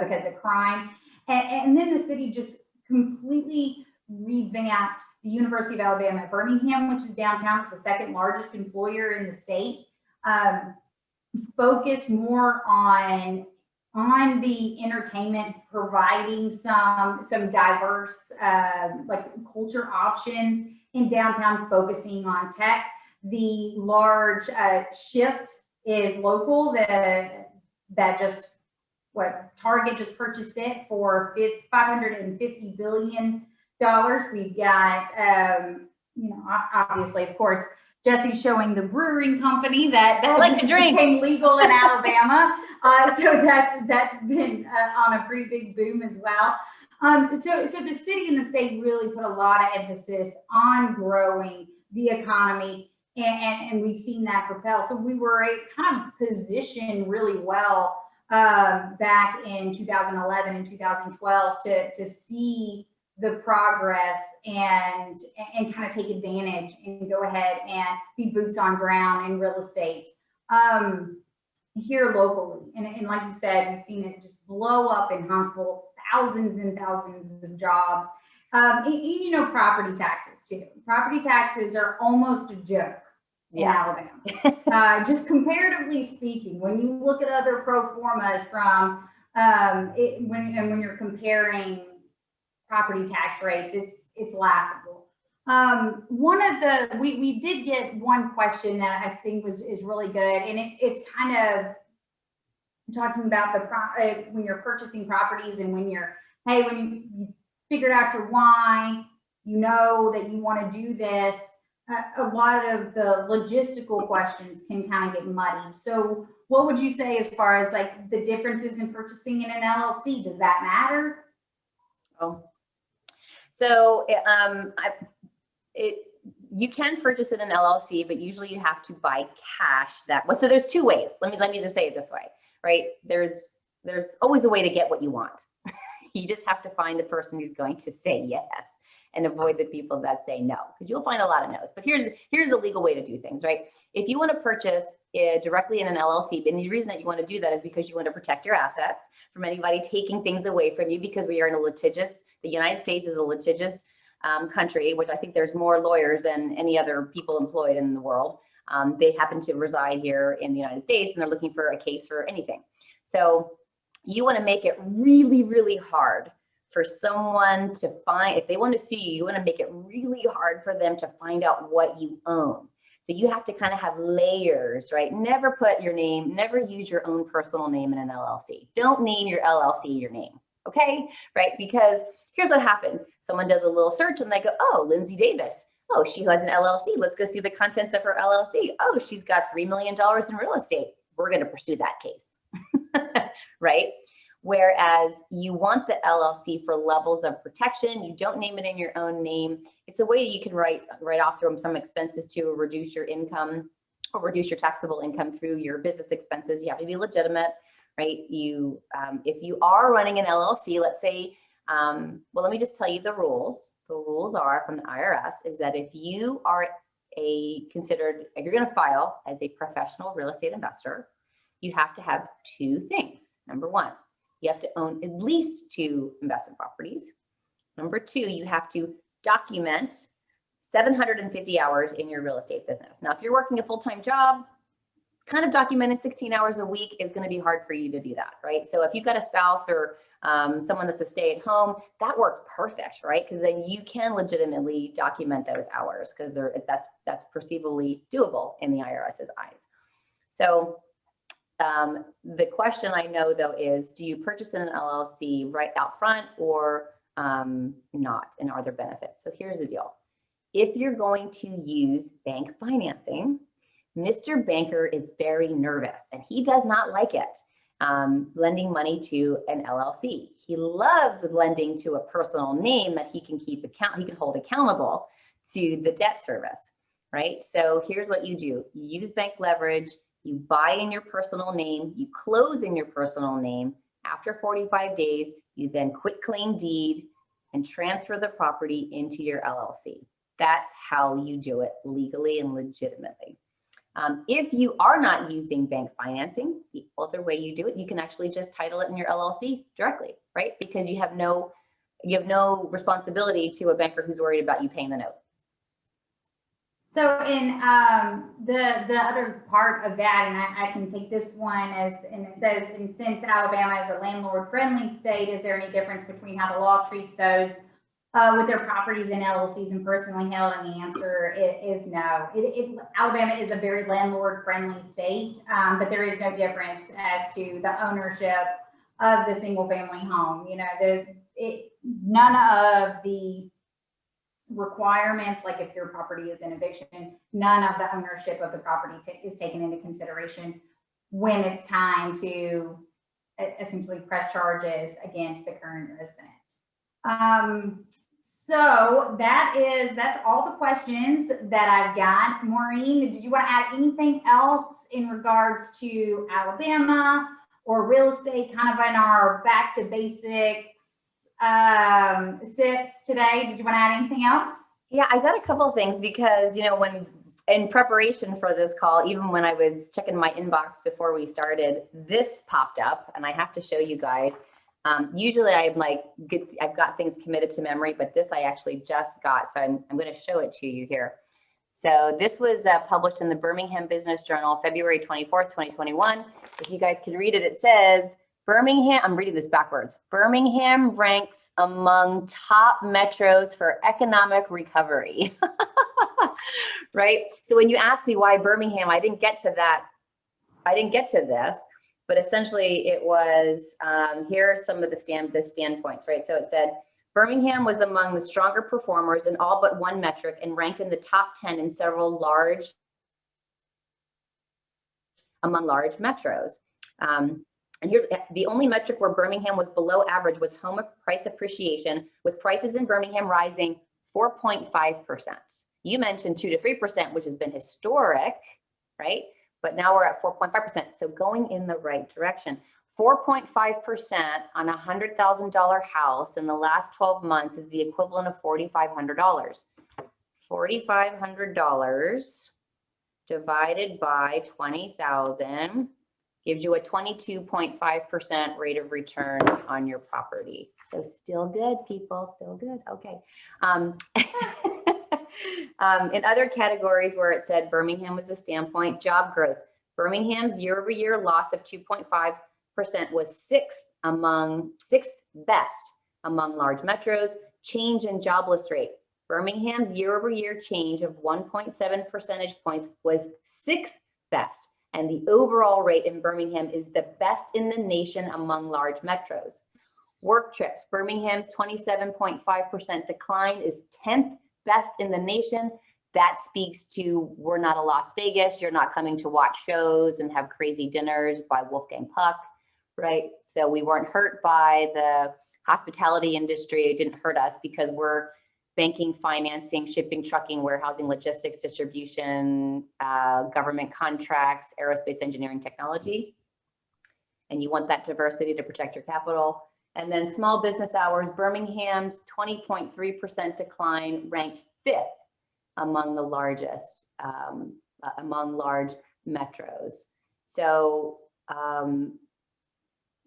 because of crime, and then the city just completely revamped the University of Alabama at Birmingham, which is downtown. It's the second largest employer in the state. Focused more on the entertainment, providing some diverse like culture options in downtown, focusing on tech. The large shift is local. Target just purchased it for $550 billion. We've got, obviously, of course, Jesse's showing the brewing company that like to drink. Became legal in Alabama. So that's been on a pretty big boom as well. So the city and the state really put a lot of emphasis on growing the economy, and we've seen that propel. So we were kind of positioned really well back in 2011 and 2012 to see the progress and kind of take advantage and go ahead and be boots on ground in real estate here locally. And like you said, we've seen it just blow up in Huntsville, thousands and thousands of jobs. Property taxes too. Property taxes are almost a joke in Alabama. Just comparatively speaking, when you look at other pro formas from when you're comparing property tax rates, it's laughable. One of the, we did get one question that I think is really good, and it's kind of talking about when you're purchasing properties and when you're, hey, when you figured out your why, you know that you want to do this. A lot of the logistical questions can kind of get muddied. So what would you say as far as like the differences in purchasing in an LLC? Does that matter? Oh, so you can purchase in an LLC, but usually you have to buy cash so there's two ways. Let me just say it this way, right? There's always a way to get what you want. You just have to find the person who's going to say yes and avoid the people that say no, because you'll find a lot of no's. But here's a legal way to do things, right? If you want to purchase directly in an LLC, and the reason that you want to do that is because you want to protect your assets from anybody taking things away from you, because we are in the United States is a litigious country, which I think there's more lawyers than any other people employed in the world. They happen to reside here in the United States, and they're looking for a case for anything. So you want to make it really, really hard for someone to find. If they want to sue you, you want to make it really hard for them to find out what you own. So you have to kind of have layers, right? Never put your name, never use your own personal name in an LLC. Don't name your LLC your name, okay? Right? Because here's what happens. Someone does a little search and they go, oh, Lindsay Davis. Oh, she has an LLC. Let's go see the contents of her LLC. Oh, she's got $3 million in real estate. We're going to pursue that case, right? Whereas you want the LLC for levels of protection. You don't name it in your own name. It's a way you can write off from some expenses to reduce your income or reduce your taxable income through your business expenses. You have to be legitimate, right? If you are running an LLC, let's say, well, let me just tell you the rules. The rules are from the IRS is that if you are if you're going to file as a professional real estate investor, you have to have two things. Number one, you have to own at least 2 investment properties. Number 2, you have to document 750 hours in your real estate business. Now, if you're working a full-time job, kind of documenting 16 hours a week is going to be hard for you to do that, right? So if you've got a spouse or someone that's a stay-at-home, that works perfect, right? Because then you can legitimately document those hours because that's perceivably doable in the IRS's eyes. So the question I know though is, do you purchase in an LLC right out front or not? And are there benefits? So here's the deal. If you're going to use bank financing, Mr. Banker is very nervous and he does not like it, lending money to an LLC. He loves lending to a personal name that he can hold accountable to the debt service, right? So here's what you do. You use bank leverage. You buy in your personal name, you close in your personal name. After 45 days, you then quit claim deed and transfer the property into your LLC. That's how you do it legally and legitimately. If you are not using bank financing, the other way you do it, you can actually just title it in your LLC directly, right? Because you have no responsibility to a banker who's worried about you paying the note. So in the other part of that, and I can take this one and it says, and since Alabama is a landlord-friendly state, is there any difference between how the law treats those with their properties in LLCs and personally held? And the answer is no. Alabama is a very landlord-friendly state, but there is no difference as to the ownership of the single-family home. You know, none of the requirements, like if your property is in eviction, none of the ownership of the property is taken into consideration when it's time to essentially press charges against the current resident. So that's all the questions that I've got. Maureen, did you want to add anything else in regards to Alabama or real estate, kind of in our back to basics SIPs today? Did you want to add anything else? Yeah, I got a couple of things because, you know, when in preparation for this call, even when I was checking my inbox before we started, this popped up and I have to show you guys. Usually I've got things committed to memory, but this I actually just got. So I'm going to show it to you here. So this was published in the Birmingham Business Journal, February 24th, 2021. If you guys can read it, it says, Birmingham, I'm reading this backwards. Birmingham ranks among top metros for economic recovery. Right? So when you ask me why Birmingham, I didn't get to that. I didn't get to this, but essentially it was, here are some of the standpoints, right? So it said, Birmingham was among the stronger performers in all but one metric and ranked in the top 10 in several among large metros. And here, the only metric where Birmingham was below average was home price appreciation, with prices in Birmingham rising 4.5%. You mentioned 2 to 3%, which has been historic, right? But now we're at 4.5%. So going in the right direction. 4.5% on a $100,000 house in the last 12 months is the equivalent of $4,500. $4,500 divided by 20,000 gives you a 22.5% rate of return on your property. So still good, people, still good. Okay. In other categories where it said Birmingham was a standpoint, job growth, Birmingham's year-over-year loss of 2.5% was sixth best among large metros. Change in jobless rate, Birmingham's year-over-year change of 1.7 percentage points was sixth best. And the overall rate in Birmingham is the best in the nation among large metros. Work trips, Birmingham's 27.5% decline is 10th best in the nation. That speaks to, we're not a Las Vegas, you're not coming to watch shows and have crazy dinners by Wolfgang Puck, right? So we weren't hurt by the hospitality industry. It didn't hurt us because we're banking, financing, shipping, trucking, warehousing, logistics, distribution, government contracts, aerospace, engineering, technology. And you want that diversity to protect your capital. And then small business hours, Birmingham's 20.3% decline ranked 5th among the largest, among large metros. So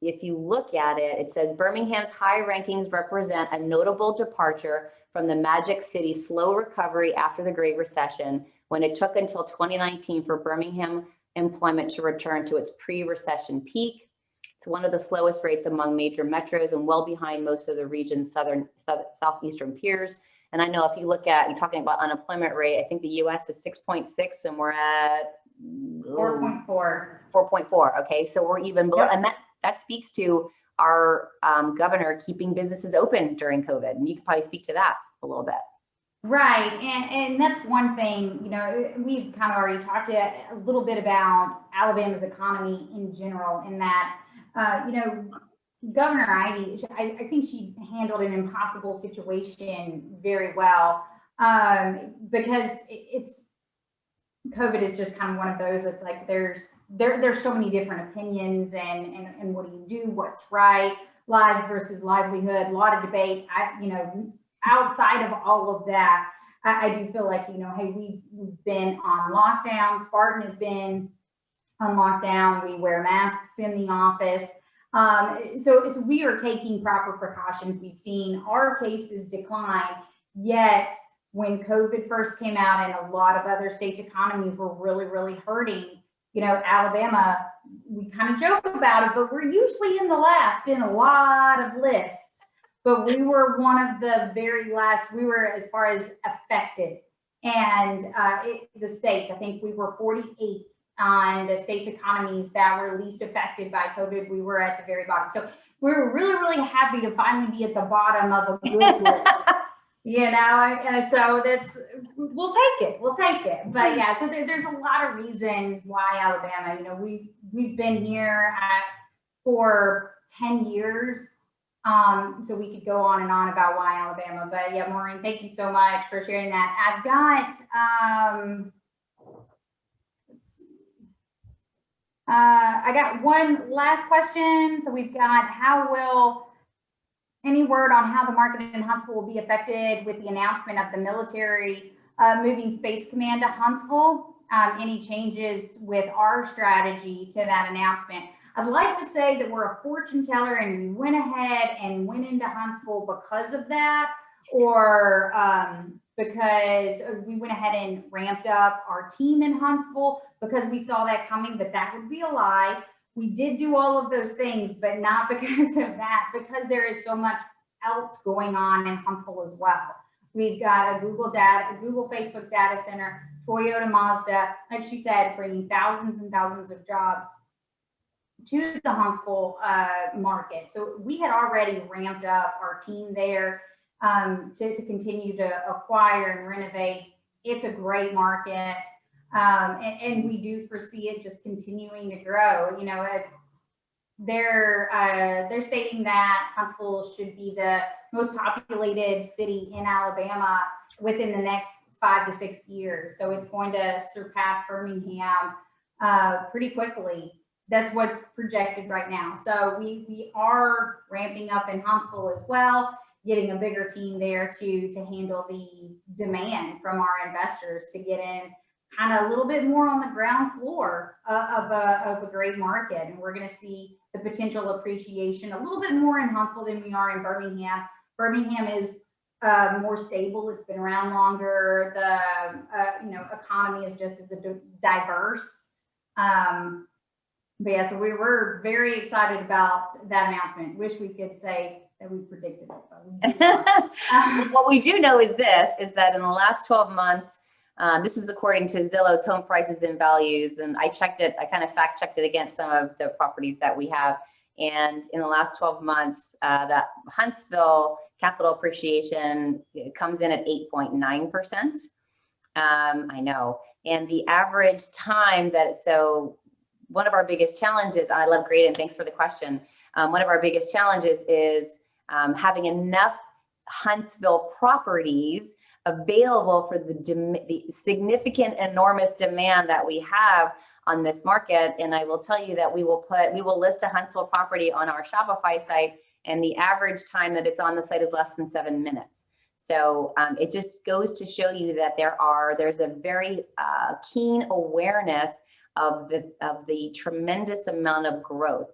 if you look at it, it says Birmingham's high rankings represent a notable departure from the Magic City slow recovery after the Great Recession, when it took until 2019 for Birmingham employment to return to its pre-recession peak. It's one of the slowest rates among major metros and well behind most of the region's southeastern peers. And I know if you look at, you're talking about unemployment rate, I think the US is 6.6 and we're at 4.4. 4.4. Okay, so we're even below, and that speaks to our governor keeping businesses open during COVID. And you can probably speak to that a little bit. Right, and that's one thing, you know, we've kind of already talked a little bit about Alabama's economy in general, in that, you know, Governor Ivey, I think she handled an impossible situation very well, because COVID is just kind of one of those. It's like there's so many different opinions, and what do you do? What's right? Lives versus livelihood. A lot of debate. You know, outside of all of that, I do feel like, you know, hey, we've been on lockdown. Spartan has been on lockdown. We wear masks in the office. So we are taking proper precautions. We've seen our cases decline, yet when COVID first came out and a lot of other states' economies were really, really hurting, you know, Alabama, we kind of joke about it, but we're usually in the last in a lot of lists. But we were one of the very last, we were as far as affected. And the states, I think we were 48th on the state's economies that were least affected by COVID. We were at the very bottom. So we were really, really happy to finally be at the bottom of a good list. You know, and so we'll take it. But yeah, so there's a lot of reasons why Alabama, you know, we've been here for 10 years. So we could go on and on about why Alabama, but yeah, Maureen, thank you so much for sharing that. I've got, let's see. I got one last question. So we've got, any word on how the market in Huntsville will be affected with the announcement of the military moving Space Command to Huntsville? Any changes with our strategy to that announcement? I'd like to say that we're a fortune teller and we went ahead and went into Huntsville because of that, or because we went ahead and ramped up our team in Huntsville because we saw that coming, but that would be a lie. we did do all of those things, but not because of that, because there is so much else going on in Huntsville as well. We've got a Google, Facebook data center, Toyota, Mazda, like she said, bringing thousands and thousands of jobs to the Huntsville market. So we had already ramped up our team there to continue to acquire and renovate. It's a great market. And we do foresee it just continuing to grow. You know, they're stating that Huntsville should be the most populated city in Alabama within the next 5 to 6 years. So it's going to surpass Birmingham pretty quickly. That's what's projected right now. So we are ramping up in Huntsville as well, getting a bigger team there to handle the demand from our investors to get in kind of a little bit more on the ground floor of a great market. And we're going to see the potential appreciation a little bit more in Huntsville than we are in Birmingham. Birmingham is more stable. It's been around longer. The economy is just as diverse. But yeah, so we were very excited about that announcement. Wish we could say that we predicted it, but we didn't. What we do know is that in the last 12 months, this is according to Zillow's home prices and values, and I checked it, I kind of fact checked it against some of the properties that we have. And in the last 12 months, that Huntsville capital appreciation comes in at 8.9%. I know. And the average time so one of our biggest challenges, I love Graydon, thanks for the question. One of our biggest challenges is having enough Huntsville properties available for the significant, enormous demand that we have on this market. And I will tell you that we will list a Huntsville property on our Shopify site, and the average time that it's on the site is less than 7 minutes. So it just goes to show you that there's a very keen awareness of the tremendous amount of growth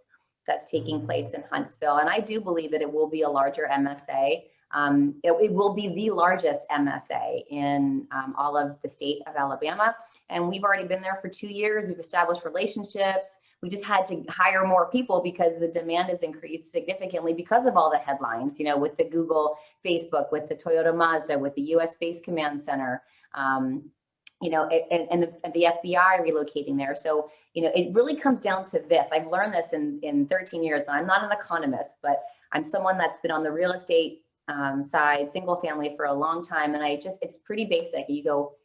that's taking place in Huntsville. And I do believe that it will be a larger MSA. It will be the largest MSA in all of the state of Alabama. And we've already been there for 2 years. We've established relationships. We just had to hire more people because the demand has increased significantly because of all the headlines, you know, with the Google, Facebook, with the Toyota Mazda, with the US Space Command Center, you know, and the FBI relocating there. So, you know, it really comes down to this. I've learned this in 13 years, and I'm not an economist, but I'm someone that's been on the real estate side, single family for a long time. And it's pretty basic. You go,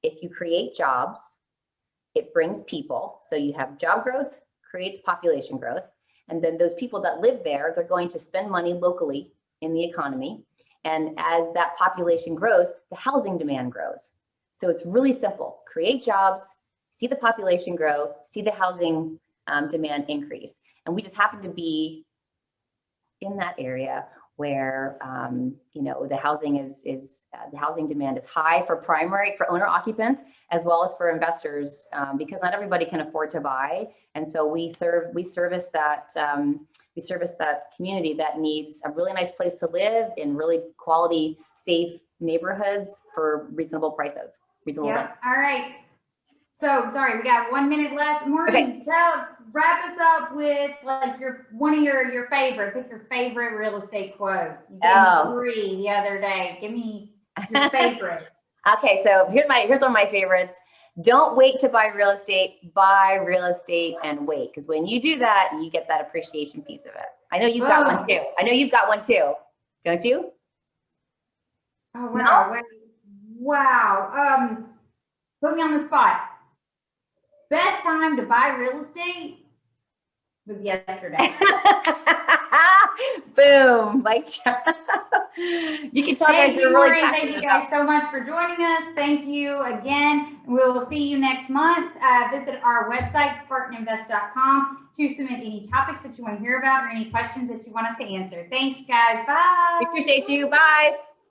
if you create jobs, it brings people. So you have job growth, creates population growth. And then those people that live there, they're going to spend money locally in the economy. And as that population grows, the housing demand grows. So it's really simple. Create jobs, see the population grow, see the housing demand increase. And we just happen to be in that area where you know, the housing the housing demand is high for owner occupants as well as for investors, because not everybody can afford to buy. And so we service that community that needs a really nice place to live in really quality, safe neighborhoods for reasonable prices. Yeah. All right. So sorry, we got 1 minute left. Maureen, Okay. Wrap us up with like one of your favorite. Pick your favorite real estate quote. You gave me 3 the other day. Give me your favorite. Okay, so here's one of my favorites. Don't wait to buy real estate. Buy real estate and wait, because when you do that, you get that appreciation piece of it. I know you've got one too. I know you've got one too. Don't you? Oh wow! No? Wow. Put me on the spot. Best time to buy real estate was yesterday. Boom. Like, you can tell guys you're really passionate. Thank you guys so much for joining us. Thank you again. We will see you next month. Visit our website, spartaninvest.com, to submit any topics that you want to hear about or any questions that you want us to answer. Thanks, guys. Bye. We appreciate you. Bye.